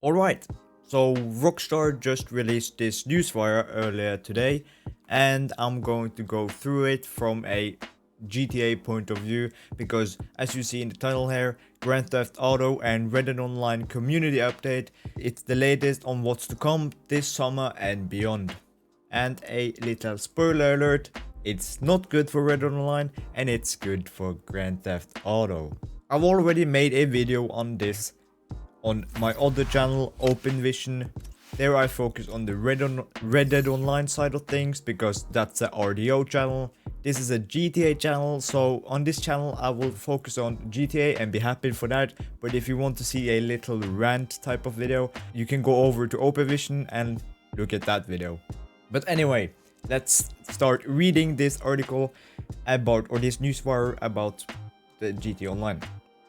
Alright, so Rockstar just released this newswire earlier today, and I'm going to go through it from a GTA point of view because, as you see in the title here, Grand Theft Auto and Red Dead Online community update, it's the latest on what's to come this summer and beyond. And a little spoiler alert, it's not good for Red Dead Online and it's good for Grand Theft Auto. I've already made a video on this on my other channel, Open Vision. There I focus on the Red Dead Online side of things because that's a RDO channel. This is a GTA channel, so on this channel I will focus on GTA and be happy for that. But if you want to see a little rant type of video, you can go over to Open Vision and look at that video. But anyway, let's start reading this article about, or this newswire about the GTA Online.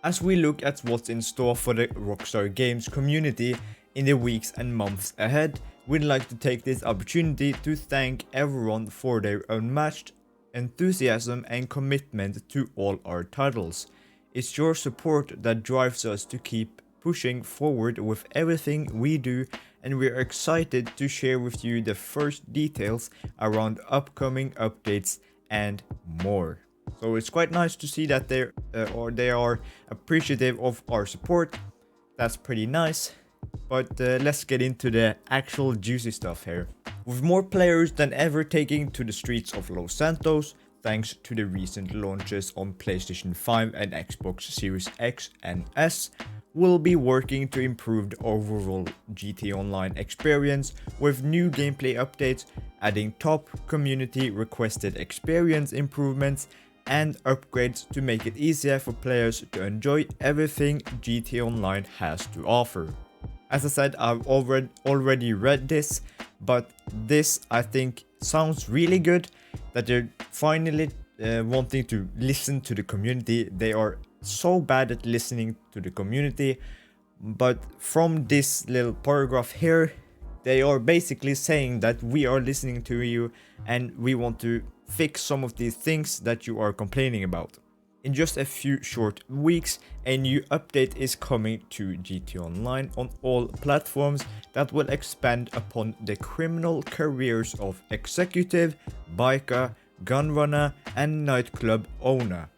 As we look at what's in store for the Rockstar Games community in the weeks and months ahead, we'd like to take this opportunity to thank everyone for their unmatched enthusiasm and commitment to all our titles. It's your support that drives us to keep pushing forward with everything we do, and we're excited to share with you the first details around upcoming updates and more. So it's quite nice to see that they are appreciative of our support. That's pretty nice. But let's get into the actual juicy stuff here. With more players than ever taking to the streets of Los Santos, thanks to the recent launches on PlayStation 5 and Xbox Series X and S, we'll be working to improve the overall GTA Online experience with new gameplay updates, adding top community requested experience improvements and upgrades to make it easier for players to enjoy everything GTA Online has to offer. As I said, I've already read this, but this I think sounds really good, that they're finally wanting to listen to the community. They are so bad at listening to the community, but from this little paragraph here, they are basically saying that we are listening to you and we want to fix some of these things that you are complaining about. In just a few short weeks, a new update is coming to GTA Online on all platforms that will expand upon the criminal careers of executive, biker, gunrunner, and nightclub owner,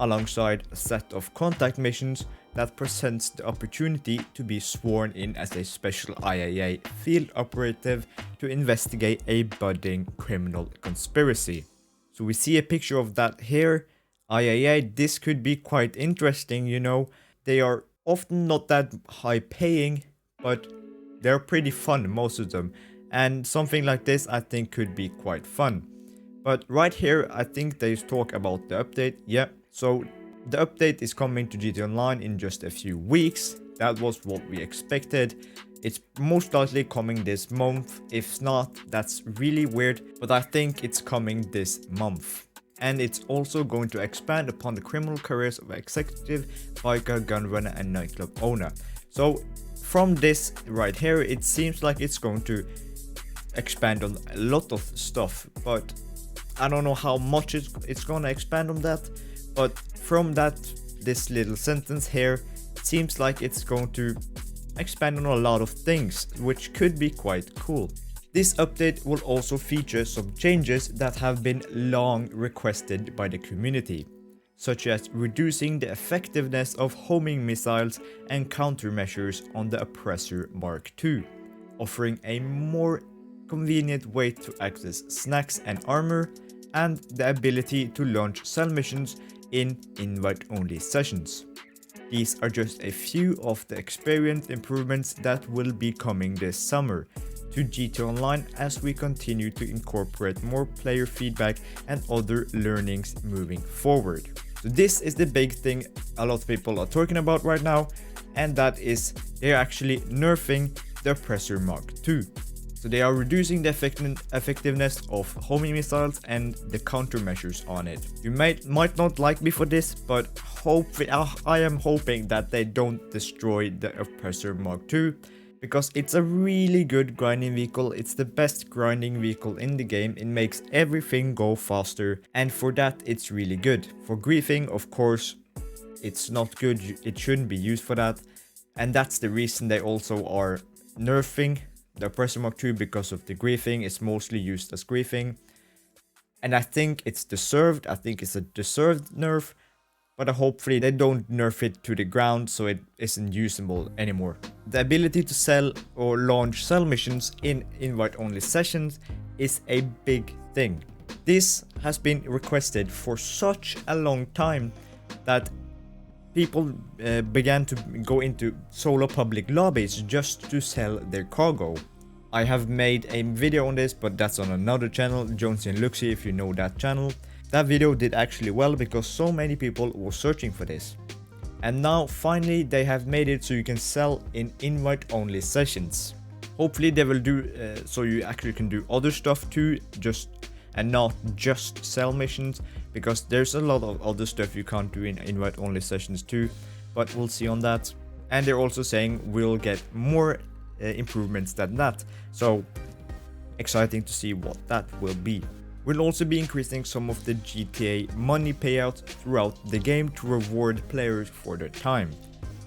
alongside a set of contact missions that presents the opportunity to be sworn in as a special IAA field operative to investigate a budding criminal conspiracy. So we see a picture of that here. IAA, this could be quite interesting, you know. They are often not that high paying, but they're pretty fun, most of them. And something like this I think could be quite fun. But right here, I think they talk about the update. Yeah, so the update is coming to GTA Online in just a few weeks. That was what we expected. It's most likely coming this month. If not, that's really weird, but I think it's coming this month. And it's also going to expand upon the criminal careers of executive, biker, gunrunner, and nightclub owner. So from this right here, it seems like it's going to expand on a lot of stuff, but I don't know how much it's going to expand on that. But from that, this little sentence here, it seems like it's going to expand on a lot of things, which could be quite cool. This update will also feature some changes that have been long requested by the community, such as reducing the effectiveness of homing missiles and countermeasures on the Oppressor Mark II, offering a more convenient way to access snacks and armor, and the ability to launch cell missions in invite-only sessions. These are just a few of the experience improvements that will be coming this summer to GTA Online as we continue to incorporate more player feedback and other learnings moving forward. So this is the big thing a lot of people are talking about right now, and that is they're actually nerfing the Oppressor Mark II. So they are reducing the effectiveness of homing missiles and the countermeasures on it. You might not like me for this, but I am hoping that they don't destroy the Oppressor Mark II, because it's a really good grinding vehicle. It's the best grinding vehicle in the game. It makes everything go faster, and for that it's really good. For griefing, of course, it's not good. It shouldn't be used for that. And that's the reason they also are nerfing the Oppressor Mark II, because of the griefing. It's mostly used as griefing. And I think it's deserved. I think it's a deserved nerf. But hopefully they don't nerf it to the ground so it isn't usable anymore. The ability to sell or launch sell missions in invite-only sessions is a big thing. This has been requested for such a long time that people began to go into solo public lobbies just to sell their cargo. I have made a video on this, but that's on another channel, JonsiMcflurry, if you know that channel. That video did actually well because so many people were searching for this. And now finally they have made it so you can sell in invite-only sessions. Hopefully they will do so you actually can do other stuff too, and not just sell missions, because there's a lot of other stuff you can't do in invite-only sessions too, but we'll see on that. And they're also saying we'll get more improvements than that, so exciting to see what that will be. We'll also be increasing some of the GTA money payouts throughout the game to reward players for their time,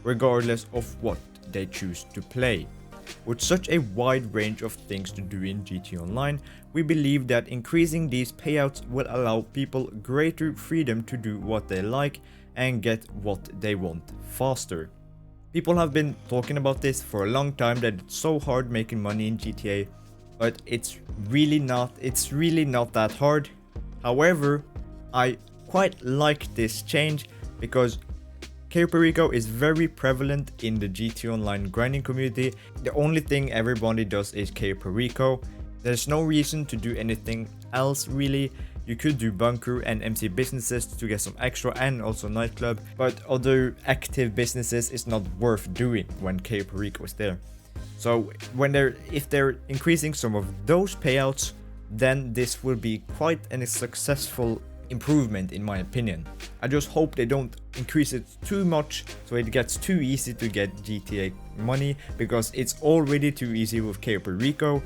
regardless of what they choose to play. With such a wide range of things to do in GTA Online, we believe that increasing these payouts will allow people greater freedom to do what they like and get what they want faster. People have been talking about this for a long time, that it's so hard making money in GTA, but it's really not that hard. However, I quite like this change because Perico is very prevalent in the GTA Online grinding community. The only thing everybody does is Perico. There's no reason to do anything else really. You could do bunker and MC businesses to get some extra, and also nightclub, but other active businesses is not worth doing when Perico is there. So if they're increasing some of those payouts, then this will be quite a successful improvement in my opinion. I just hope they don't increase it too much so it gets too easy to get GTA money, because it's already too easy with Perico.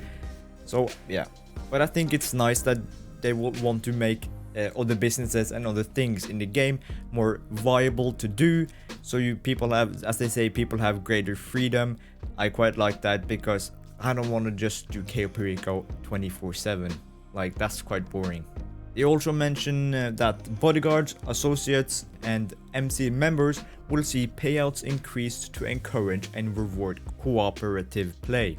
So yeah, but I think it's nice that they will want to make other businesses and other things in the game more viable to do, so people have, as they say, people have greater freedom. I quite like that because I don't want to just do Perico 24/7, like that's quite boring. They also mention that bodyguards, associates and MC members will see payouts increased to encourage and reward cooperative play,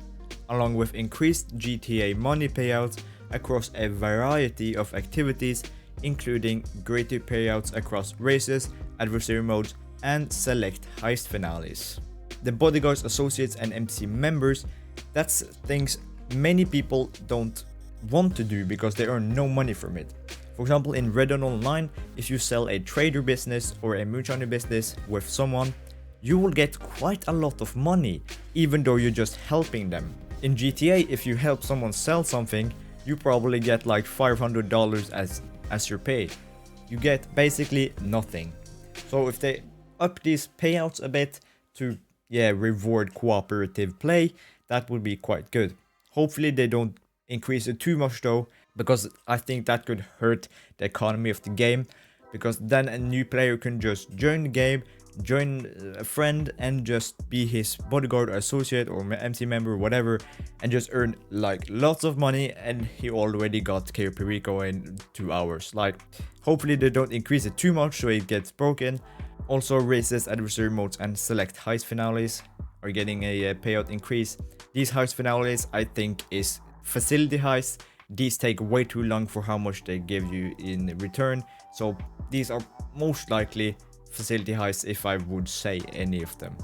along with increased GTA money payouts across a variety of activities, including greater payouts across races, adversary modes and select heist finales. The bodyguards, associates and MC members, that's things many people don't want to do because they earn no money from it. For example, in Red Dead Online, if you sell a trader business or a moonshiner business with someone, you will get quite a lot of money, even though you're just helping them. In GTA, if you help someone sell something, you probably get like $500 as your pay. You get basically nothing. So if they up these payouts a bit to reward cooperative play, that would be quite good. Hopefully they don't increase it too much though, because I think that could hurt the economy of the game, because then a new player can just join the game, join a friend and just be his bodyguard or associate or MC member or whatever, and just earn like lots of money, and he already got Perico in 2 hours. Like, hopefully they don't increase it too much so it gets broken. Also, races, adversary modes and select heist finales are getting a payout increase. These heist finales I think is facility heists. These take way too long for how much they give you in return, so these are most likely facility heists if I would say any of them.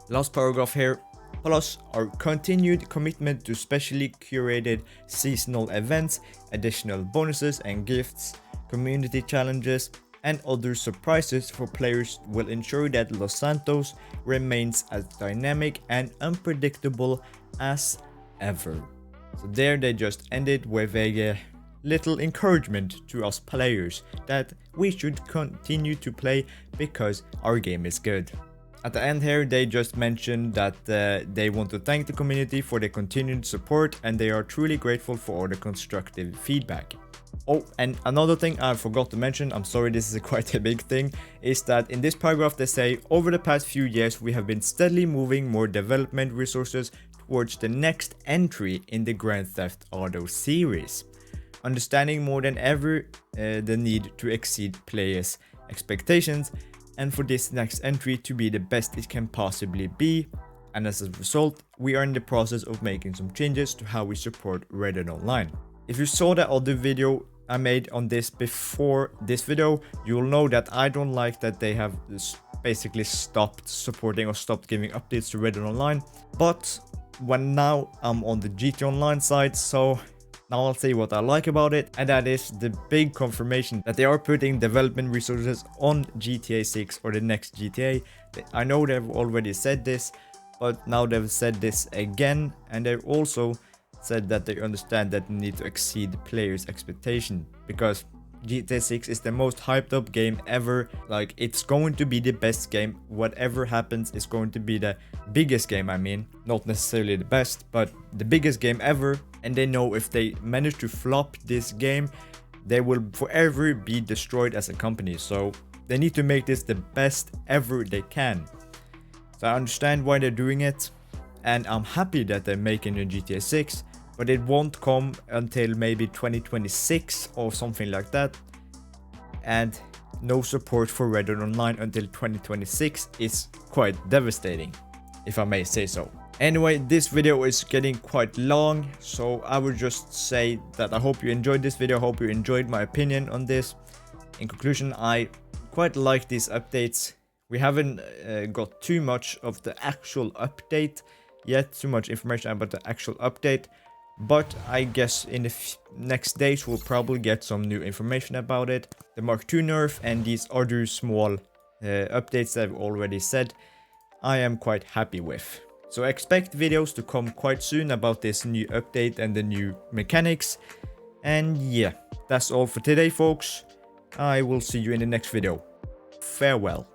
Last paragraph here. Plus our continued commitment to specially curated seasonal events, additional bonuses and gifts, community challenges and other surprises for players will ensure that Los Santos remains as dynamic and unpredictable as ever. So there they just ended with a little encouragement to us players that we should continue to play because our game is good. At the end here, they just mentioned that they want to thank the community for their continued support and they are truly grateful for all the constructive feedback. Oh, and another thing I forgot to mention, I'm sorry, this is quite a big thing, is that in this paragraph they say, over the past few years we have been steadily moving more development resources towards the next entry in the Grand Theft Auto series, understanding more than ever the need to exceed players' expectations and for this next entry to be the best it can possibly be. And as a result, we are in the process of making some changes to how we support Red Dead Online. If you saw that other video I made on this before this video, you'll know that I don't like that they have basically stopped supporting or stopped giving updates to Red Dead Online. But now I'm on the GT Online side, so now I'll say what I like about it, and that is the big confirmation that they are putting development resources on GTA 6 or the next GTA. I know they've already said this, but now they've said this again, and they've also said that they understand that they need to exceed players' expectation, because GTA 6 is the most hyped up game ever. Like, it's going to be the best game. Whatever happens, it's going to be the biggest game. I mean, not necessarily the best, but the biggest game ever. And they know if they manage to flop this game, they will forever be destroyed as a company. So they need to make this the best ever they can. So I understand why they're doing it, and I'm happy that they're making a GTA 6, but it won't come until maybe 2026 or something like that. And no support for Red Dead Online until 2026 is quite devastating, if I may say so. Anyway, this video is getting quite long, so I would just say that I hope you enjoyed this video. I hope you enjoyed my opinion on this. In conclusion, I quite like these updates. We haven't got too much of the actual update yet, too much information about the actual update, but I guess in the next days we'll probably get some new information about it. The MK2 Nerf and these other small updates that I've already said, I am quite happy with. So expect videos to come quite soon about this new update and the new mechanics. And yeah, that's all for today, folks. I will see you in the next video. Farewell.